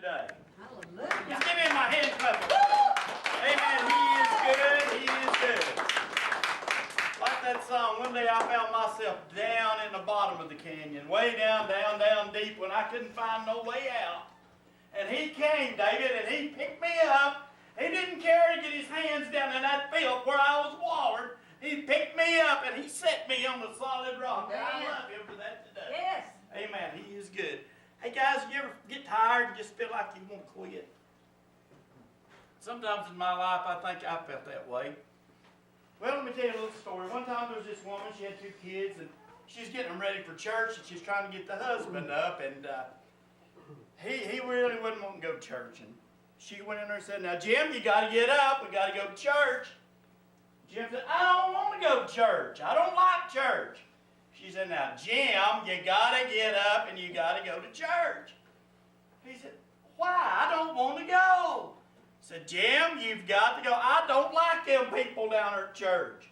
today. Hallelujah. Just give him my hand clap. Amen. He is good. He is good. Like that song, one day I found myself down in the bottom of the canyon, way down, down, down deep when I couldn't find no way out. And he came, David, and he picked me up. He didn't care to get his hands down in that filth where I was watered. He picked me up and he set me on the solid rock. And I love him for that today. Yes. Amen. He is good. Hey guys, you ever get tired and just feel like you want to quit? Sometimes in my life I think I felt that way. Well, let me tell you a little story. One time there was this woman, she had 2 kids, and she's getting them ready for church, and she's trying to get the husband up, and he really wouldn't want to go to church. And she went in there and said, "Now Jim, you got to get up. We got to go to church." Jim said, "I don't want to go to church. I don't like church." She said, "Now Jim, you got to get up and you got to go to church." He said, "Why? I don't want to go." He said, "Jim, you've got to go. I don't like them people down there at church.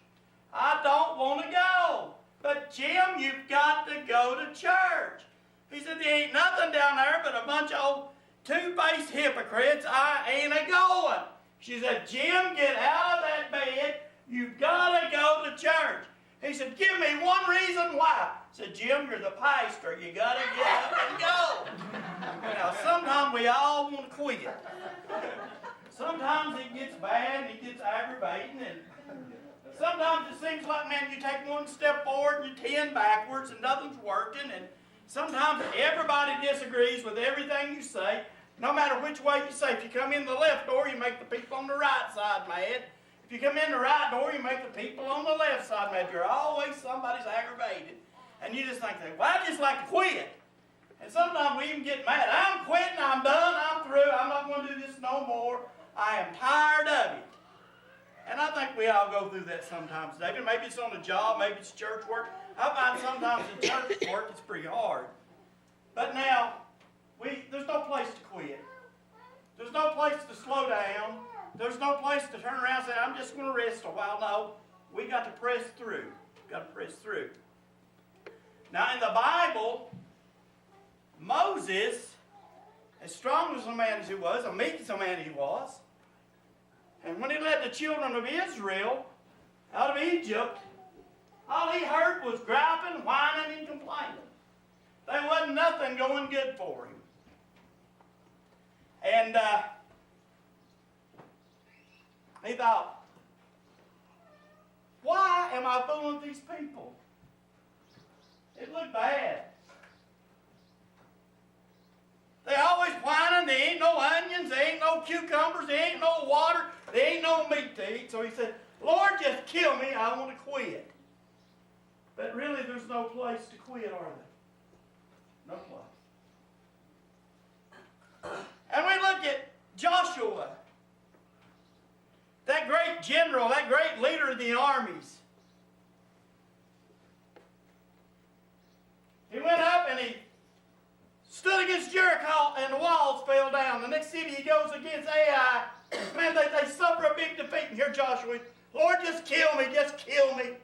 I don't want to go. But Jim, you've got to go to church." He said, "There ain't nothing down there but a bunch of old two-faced hypocrites. I ain't a-going." She said, "Jim, get out of that bed. You've got to go to church." He said, "Give me one reason why." I said, "Jim, you're the pastor. You got to get up and go." Now, sometimes we all want to quit. Sometimes it gets bad and it gets aggravating. And sometimes it seems like, man, you take one step forward and you're 10 backwards and nothing's working. And sometimes everybody disagrees with everything you say, no matter which way you say. If you come in the left door, you make the people on the right side mad. If you come in the right door, you make the people on the left side mad. You're always somebody's aggravated. And you just think, well, I just like to quit. And sometimes we even get mad. I'm quitting, I'm done, I'm through, I'm not going to do this no more. I am tired of it. And I think we all go through that sometimes, David. Maybe it's on the job, maybe it's church work. I find sometimes in church work it's pretty hard. But now, there's no place to quit. There's no place to slow down. There's no place to turn around and say, "I'm just going to rest a while." No, we got to press through. We've got to press through. Now in the Bible, Moses, as strong as a man as he was, a meek as a man he was, and when he led the children of Israel out of Egypt, all he heard was griping, whining, and complaining. There wasn't nothing going good for him. And he thought, why am I fooling these people? It looked bad. They always whining, there ain't no onions, there ain't no cucumbers, there ain't no water, there ain't no meat to eat. So he said, "Lord, just kill me, I want to quit." But really there's no place to quit, are there? No place. And we look at Joshua, that great general, that great leader of the armies. He went up and he stood against Jericho and the walls fell down. The next city he goes against Ai. Man, they suffer a big defeat. And here Joshua, "Lord, just kill me, just kill me."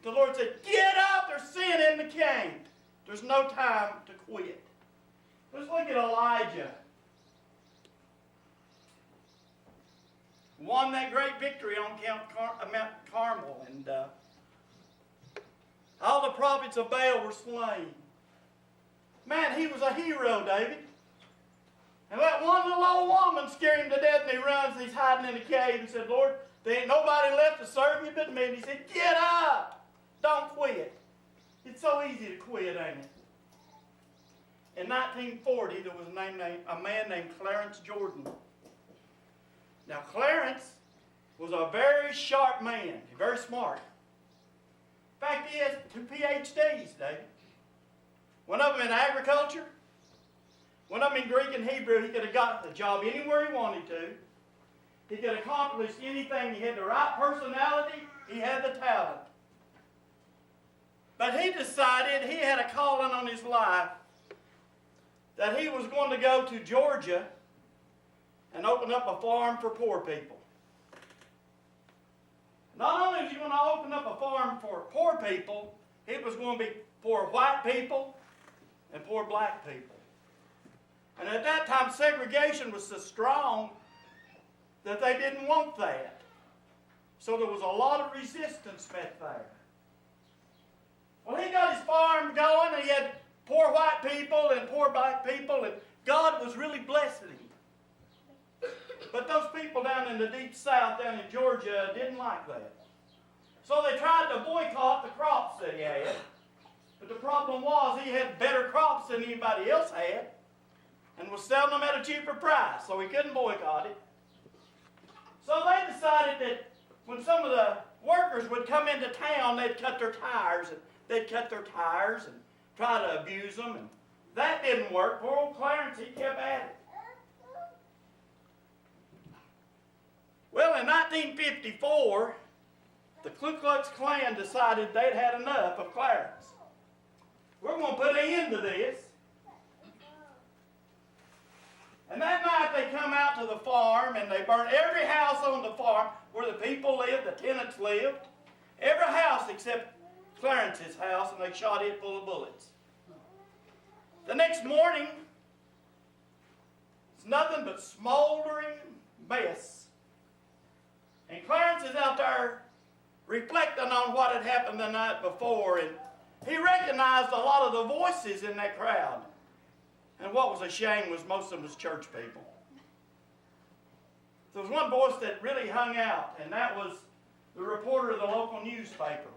The Lord said, "Get up, there's sin in the camp. There's no time to quit." Let's look at Elijah. Won that great victory on Mount Carmel, and all the prophets of Baal were slain. Man, he was a hero, David. And that one little old woman scared him to death, and he runs, and he's hiding in a cave, and said, "Lord, there ain't nobody left to serve you but me." And he said, "Get up! Don't quit." It's so easy to quit, ain't it? In 1940, there was a man named Clarence Jordan. Now, Clarence was a very sharp man, very smart. In fact, he has 2 PhDs, David. One of them in agriculture, one of them in Greek and Hebrew. He could have got the job anywhere he wanted to. He could accomplish anything. He had the right personality. He had the talent. But he decided he had a calling on his life that he was going to go to Georgia and open up a farm for poor people. Not only was he going to open up a farm for poor people, it was going to be for white people and poor black people. And At that time, segregation was so strong that they didn't want that. So there was a lot of resistance met there. Well, he got his farm going, and he had poor white people and poor black people, and God was really blessing him. But those people down in the deep south, down in Georgia, didn't like that. So they tried to boycott the crops that he had. But the problem was he had better crops than anybody else had and was selling them at a cheaper price, so he couldn't boycott it. So they decided that when some of the workers would come into town, they'd cut their tires and try to abuse them, and that didn't work. Poor old Clarence, he kept at it. Well, in 1954, the Ku Klux Klan decided they'd had enough of Clarence. We're going to put an end to this. And that night they come out to the farm and they burn every house on the farm where the people lived, the tenants lived. Every house except Clarence's house, and they shot it full of bullets. The next morning, it's nothing but smoldering mess. And Clarence is out there reflecting on what had happened the night before, and he recognized a lot of the voices in that crowd. And what was a shame was most of them was church people. There was one voice that really hung out, and that was the reporter of the local newspaper.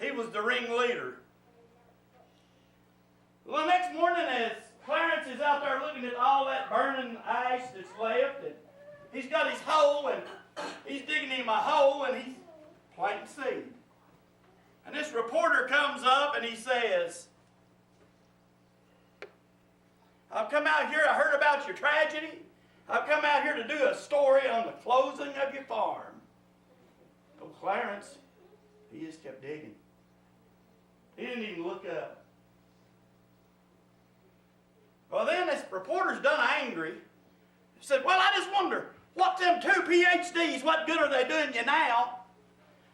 He was the ringleader. Well, the next morning, as Clarence is out there looking at all that burning ash that's left, and he's got his hoe, and he's digging him a hole, and he's planting seed. And this reporter comes up and he says, I've come out here, I heard about your tragedy. I've come out here to do a story on the closing of your farm. Oh, Clarence, he just kept digging. He didn't even look up. Well, then this reporter's done angry. He said, well, I just wonder, what them 2 PhDs, what good are they doing you now?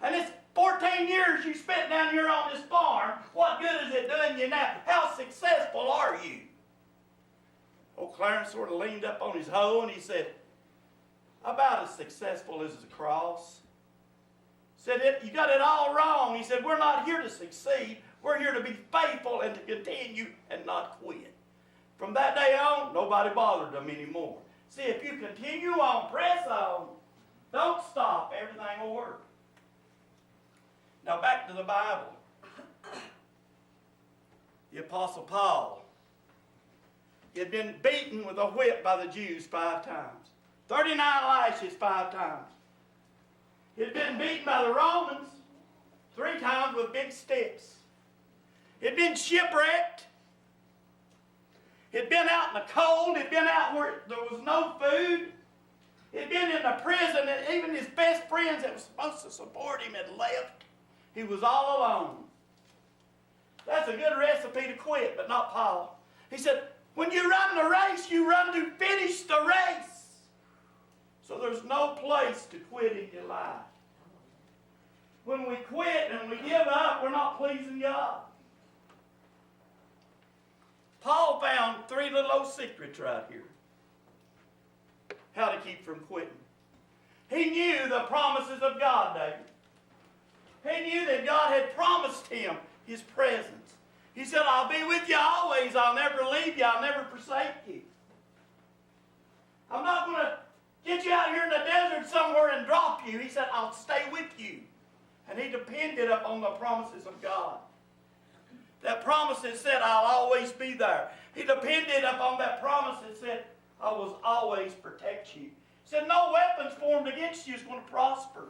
And it's 14 years you spent down here on this farm, what good is it doing you now? How successful are you? Old Clarence sort of leaned up on his hoe and he said, about as successful as the cross. Said, you got it all wrong. He said, we're not here to succeed. We're here to be faithful and to continue and not quit. From that day on, nobody bothered them anymore. See, if you continue on, press on, don't stop, everything will work. Now back to the Bible. The Apostle Paul, he had been beaten with a whip by the Jews 5 times. 39 lashes 5 times. He had been beaten by the Romans 3 times with big sticks. He had been shipwrecked. He had been out in the cold. He had been out where there was no food. He had been in the prison, and even his best friends that were supposed to support him had left. He was all alone. That's a good recipe to quit, but not Paul. He said, when you run the race, you run to finish the race. So there's no place to quit in your life. When we quit and we give up, we're not pleasing God. Paul found 3 little old secrets right here. How to keep from quitting. He knew the promises of God, David. He knew that God had promised him his presence. He said, I'll be with you always. I'll never leave you. I'll never forsake you. I'm not going to get you out here in the desert somewhere and drop you. He said, I'll stay with you. And he depended upon the promises of God. That promise that said, I'll always be there. He depended upon that promise that said, I will always protect you. He said, no weapons formed against you is going to prosper.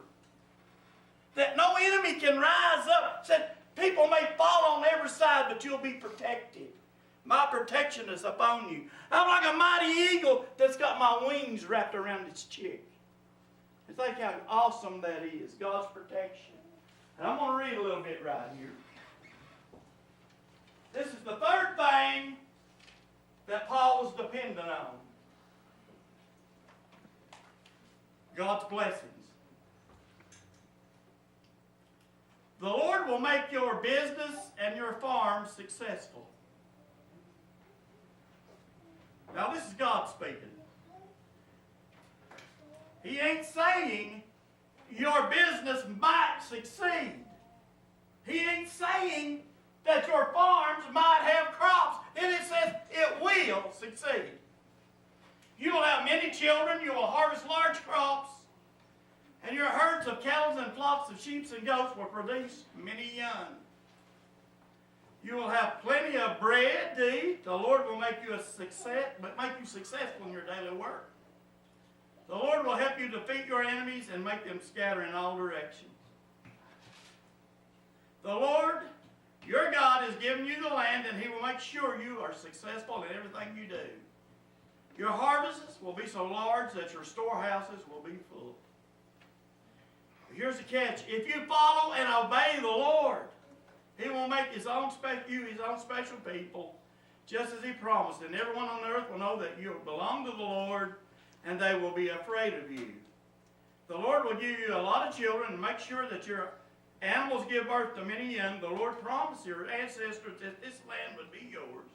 That no enemy can rise up. He said, people may fall on every side, but you'll be protected. My protection is upon you. I'm like a mighty eagle that's got my wings wrapped around its chick. And think how awesome that is, God's protection. And I'm going to read a little bit right here. This is the 3rd thing that Paul was dependent on. God's blessings. The Lord will make your business and your farm successful. Now this is God speaking. He ain't saying your business might succeed. He ain't saying that your farms might have crops. And it says it will succeed. You will have many children. You will harvest large crops. And your herds of cattle and flocks of sheep and goats will produce many young. You will have plenty of bread to eat. The Lord will make you successful in your daily work. The Lord will help you defeat your enemies and make them scatter in all directions. The Lord, your God, has given you the land, and He will make sure you are successful in everything you do. Your harvests will be so large that your storehouses will be full. Here's the catch. If you follow and obey the Lord, He will make His own special people, just as He promised. And everyone on earth will know that you belong to the Lord, and they will be afraid of you. The Lord will give you a lot of children and make sure that your animals give birth to many young. The Lord promised your ancestors that this land would be yours.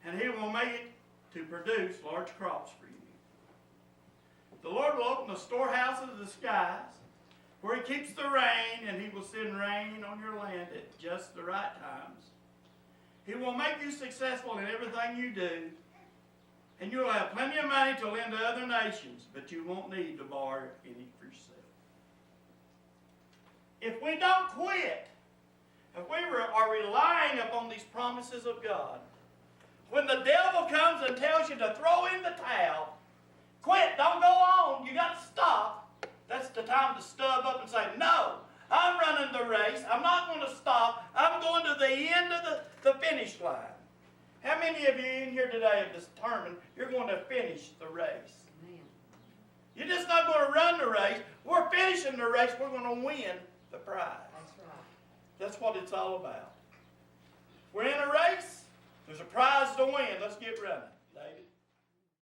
And He will make it to produce large crops for you. The Lord will open the storehouses of the skies, where He keeps the rain, and He will send rain on your land at just the right times. He will make you successful in everything you do, and you will have plenty of money to lend to other nations, but you won't need to borrow any for yourself. If we don't quit, if we are relying upon these promises of God, when the devil comes and tells you to throw in the towel, quit, don't go on, you got to stop, that's the time to stub up and say, no, I'm running the race, I'm not going to stop, I'm going to the end of the finish line. How many of you in here today have determined you're going to finish the race? Amen. You're just not going to run the race. We're finishing the race. We're going to win the prize. That's right. That's what it's all about. We're in a race. There's a prize to win. Let's get running.